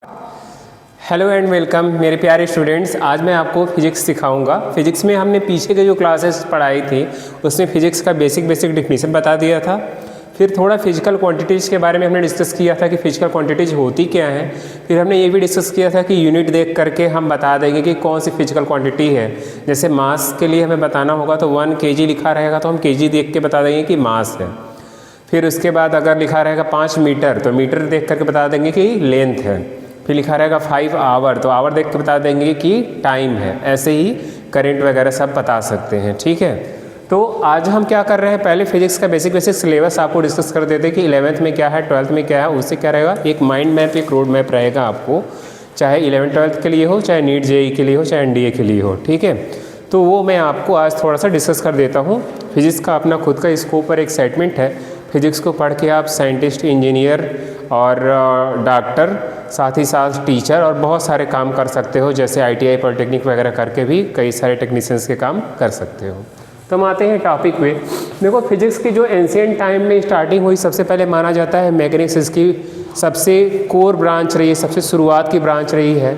Hello and welcome मेरे प्यारे students. आज मैं आपको फिजिक्स सिखाऊंगा। फिजिक्स में हमने पीछे के जो क्लासेस पढ़ाई थी उसमें फिजिक्स का बेसिक डिफिनीशन बता दिया था। फिर थोड़ा फिजिकल क्वांटिटीज़ के बारे में हमने डिस्कस किया था कि फिजिकल क्वांटिटीज़ होती क्या हैं। फिर हमने ये भी डिस्कस किया था कि यूनिट देख करके हम बता देंगे कि कौन सी फिजिकल क्वांटिटी है। जैसे मास के लिए हमें बताना होगा तो 1 kg लिखा रहेगा तो हम kg देख के बता देंगे कि मास है। फिर उसके बाद अगर लिखा रहेगा 5 मीटर तो मीटर देख करके बता देंगे कि लेंथ है। फिर लिखा रहेगा 5 आवर तो आवर देख के बता देंगे कि टाइम है। ऐसे ही करंट वगैरह सब बता सकते हैं। ठीक है, तो आज हम क्या कर रहे हैं, पहले फिजिक्स का बेसिक सिलेबस आपको डिस्कस कर देते हैं कि 11th में क्या है, 12th में क्या है। उससे क्या रहेगा, एक माइंड मैप, एक रोड मैप रहेगा आपको, चाहे 11th 12th के लिए हो, चाहे नीट जेई के लिए हो, चाहे एनडीए के लिए हो। ठीक है, तो वो मैं आपको आज थोड़ा सा डिस्कस कर देता हूँ। फिजिक्स का अपना खुद का स्कोप और एक्साइटमेंट है। फिजिक्स को पढ़ के आप साइंटिस्ट, इंजीनियर और डॉक्टर, साथ ही साथ टीचर और बहुत सारे काम कर सकते हो। जैसे ITI पॉलिटेक्निक वगैरह करके भी कई सारे टेक्नीशियंस के काम कर सकते हो। तो हम आते हैं टॉपिक पे। देखो, फिजिक्स की जो एंशिएंट टाइम में स्टार्टिंग हुई, सबसे पहले माना जाता है मैकेनिक्स इसकी सबसे कोर ब्रांच रही है, सबसे शुरुआत की ब्रांच रही है।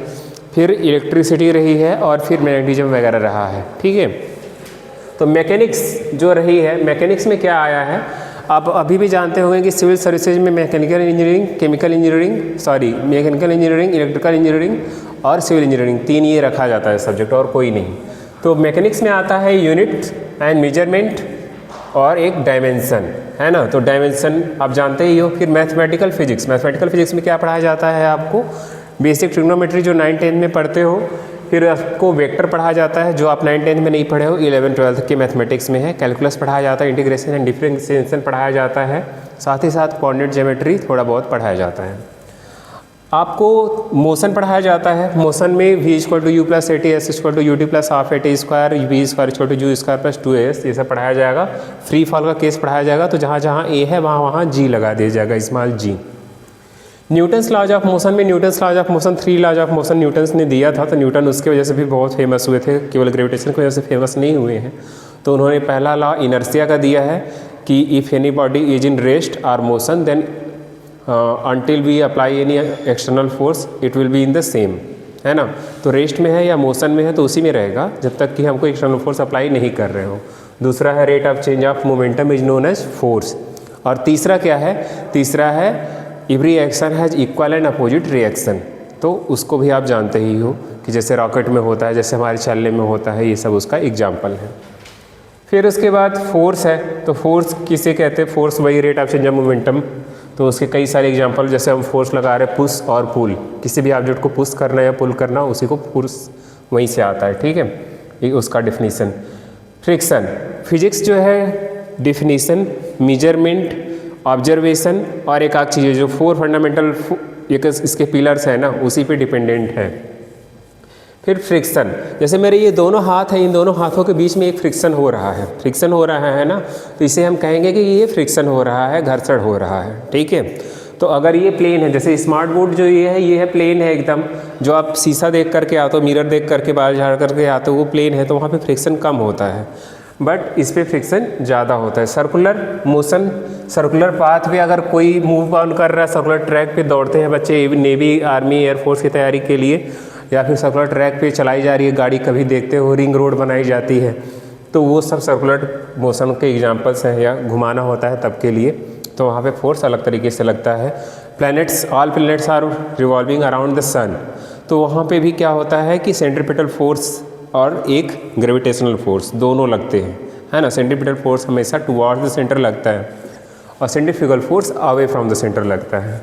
फिर इलेक्ट्रिसिटी रही है और फिर मैग्नेटिज्म वगैरह रहा है। ठीक है, तो मैकेनिक्स जो रही है, मैकेनिक्स में क्या आया है आप अभी भी जानते होंगे कि सिविल सर्विसेज में mechanical engineering, mechanical engineering, electrical engineering और सिविल इंजीनियरिंग, 3 ये रखा जाता है सब्जेक्ट और कोई नहीं। तो मैकेनिक्स में आता है यूनिट एंड मेजरमेंट और एक डायमेंशन, है ना। तो डायमेंशन आप जानते ही हो। फिर मैथमेटिकल फिजिक्स में क्या पढ़ाया जाता है आपको, बेसिक ट्रिग्नोमेट्री जो 9th 10th में पढ़ते हो। फिर आपको वेक्टर पढ़ाया जाता है जो आप 9th 10th में नहीं पढ़े हो, 11th 12th के मैथमेटिक्स में है। कैलकुलस पढ़ाया जाता है, इंटीग्रेशन एंड डिफरेंशिएशन पढ़ाया जाता है, साथ ही साथ कोऑर्डिनेट ज्योमेट्री थोड़ा बहुत पढ़ाया जाता है। आपको मोशन पढ़ाया जाता है। मोशन में v = u + at, s = ut + ½ at square, v = u² + 2as, ये सब पढ़ाया जाएगा। फ्री फॉल का केस पढ़ाया जाएगा, तो जहाँ जहाँ a है वहाँ वहाँ g लगा दिया जाएगा, small g। Newton's laws of motion में 3 लॉज ऑफ मोशन न्यूटन्स ने दिया था। तो न्यूटन उसके वजह से भी बहुत फेमस हुए थे, केवल ग्रेविटेशन की वजह से फेमस नहीं हुए हैं। तो उन्होंने पहला लॉ इनर्शिया का दिया है कि if anybody is in rest और motion then until we apply any external force it will be in the same, है ना। तो रेस्ट में है या मोशन में है तो उसी में रहेगा जब तक कि हमको एक्सटर्नल फोर्स अप्लाई नहीं कर रहे हो। दूसरा है rate of change of momentum is known as force. और तीसरा क्या है, तीसरा है every action has equal and opposite reaction. तो उसको भी आप जानते ही हो कि जैसे रॉकेट में होता है, जैसे हमारे चलने में होता है, ये सब उसका एग्जाम्पल है। फिर उसके बाद फोर्स है। तो फोर्स किसे कहते हैं, फोर्स वही rate of change of momentum. तो उसके कई सारे एग्जांपल, जैसे हम फोर्स लगा रहे हैं पुश और पुल, किसी भी ऑब्जेक्ट को पुश करना या पुल करना, उसी को फोर्स वहीं से आता है। ठीक है, ये उसका डिफिनीसन। फ्रिक्शन, फिजिक्स जो है डिफिनीसन, मेजरमेंट, ऑब्जर्वेशन और एक आध चीज़ें जो 4 फंडामेंटल इसके पिलर्स हैं ना, उसी पे डिपेंडेंट है। फिर फ्रिक्शन, जैसे मेरे ये दोनों हाथ हैं, इन दोनों हाथों के बीच में एक फ्रिक्शन हो रहा है ना, तो इसे हम कहेंगे कि ये फ्रिक्शन हो रहा है, घर्षण हो रहा है। ठीक है, तो अगर ये प्लेन है, जैसे स्मार्ट बोर्ड जो ये है प्लेन है एकदम, जो आप शीशा देख करके आते हो, मिरर देख करके, बाल झाड़ करके आते हो, वो प्लेन है, तो वहाँ पे फ्रिक्शन कम होता है, बट इस पर फ्रिक्शन ज़्यादा होता है। सर्कुलर मोशन, सर्कुलर पाथ पे अगर कोई मूव ऑन कर रहा है, सर्कुलर ट्रैक पे दौड़ते हैं बच्चे नेवी, आर्मी, एयरफोर्स की तैयारी के लिए, या फिर सर्कुलर ट्रैक पे चलाई जा रही है गाड़ी, कभी देखते हो रिंग रोड बनाई जाती है, तो वो सब सर्कुलर मोशन के एग्जांपल्स हैं, या घुमाना होता है तब के लिए, तो वहाँ पे फोर्स अलग तरीके से लगता है। Planets, all planets are revolving around the sun, तो वहाँ पे भी क्या होता है कि सेंट्रीपिटल फोर्स और एक ग्रेविटेशनल फोर्स दोनों लगते हैं, है ना। सेंट्रीपिटल फोर्स हमेशा टुवर्ड्स द सेंटर लगता है और centrifugal force away from the centre लगता है।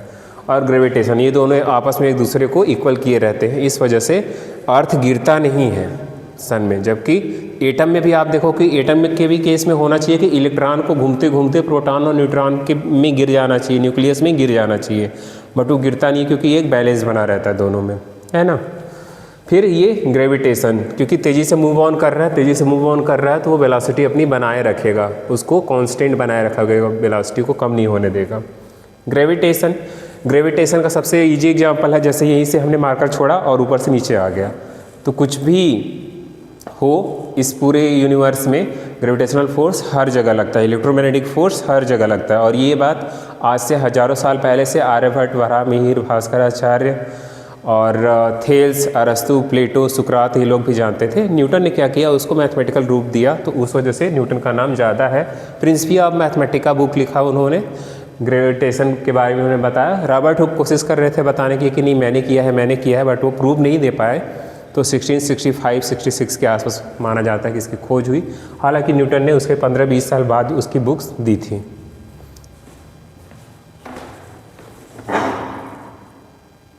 और ग्रेविटेशन, ये दोनों आपस में एक दूसरे को इक्वल किए रहते हैं, इस वजह से अर्थ गिरता नहीं है सन में। जबकि एटम में भी आप देखो कि एटम के भी केस में होना चाहिए कि इलेक्ट्रॉन को घूमते घूमते प्रोटॉन और न्यूट्रॉन के में गिर जाना चाहिए, न्यूक्लियस में गिर जाना चाहिए, बट वो गिरता नहीं क्योंकि एक बैलेंस बना रहता है दोनों में, है ना। फिर ये ग्रेविटेशन, क्योंकि तेज़ी से मूव ऑन कर रहा है तो वो वेलोसिटी अपनी बनाए रखेगा, उसको कांस्टेंट बनाए रखेगा, वेलोसिटी को कम नहीं होने देगा। ग्रेविटेशन का सबसे इजी एग्जांपल है, जैसे यहीं से हमने मार्कर छोड़ा और ऊपर से नीचे आ गया, तो कुछ भी हो इस पूरे यूनिवर्स में ग्रेविटेशनल फोर्स हर जगह लगता है, इलेक्ट्रोमैग्नेटिक फोर्स हर जगह लगता है। और ये बात आज से हज़ारों साल पहले से आर्यभट्ट, वराहमिहिर, भास्कराचार्य और थेल्स, अरस्तु, प्लेटो, सुकरात ये लोग भी जानते थे। न्यूटन ने क्या किया, उसको मैथमेटिकल रूप दिया, तो उस वजह से न्यूटन का नाम ज़्यादा है। प्रिंसिपिया ऑफ मैथमेटिका बुक लिखा उन्होंने, ग्रेविटेशन के बारे में उन्होंने बताया। रॉबर्ट हुक कोशिश कर रहे थे बताने की कि नहीं मैंने किया है, बट वो प्रूव नहीं दे पाए। तो 1665-66 के आसपास माना जाता है कि इसकी खोज हुई। हालांकि न्यूटन ने उसके 15-20 साल बाद उसकी बुक्स दी थी।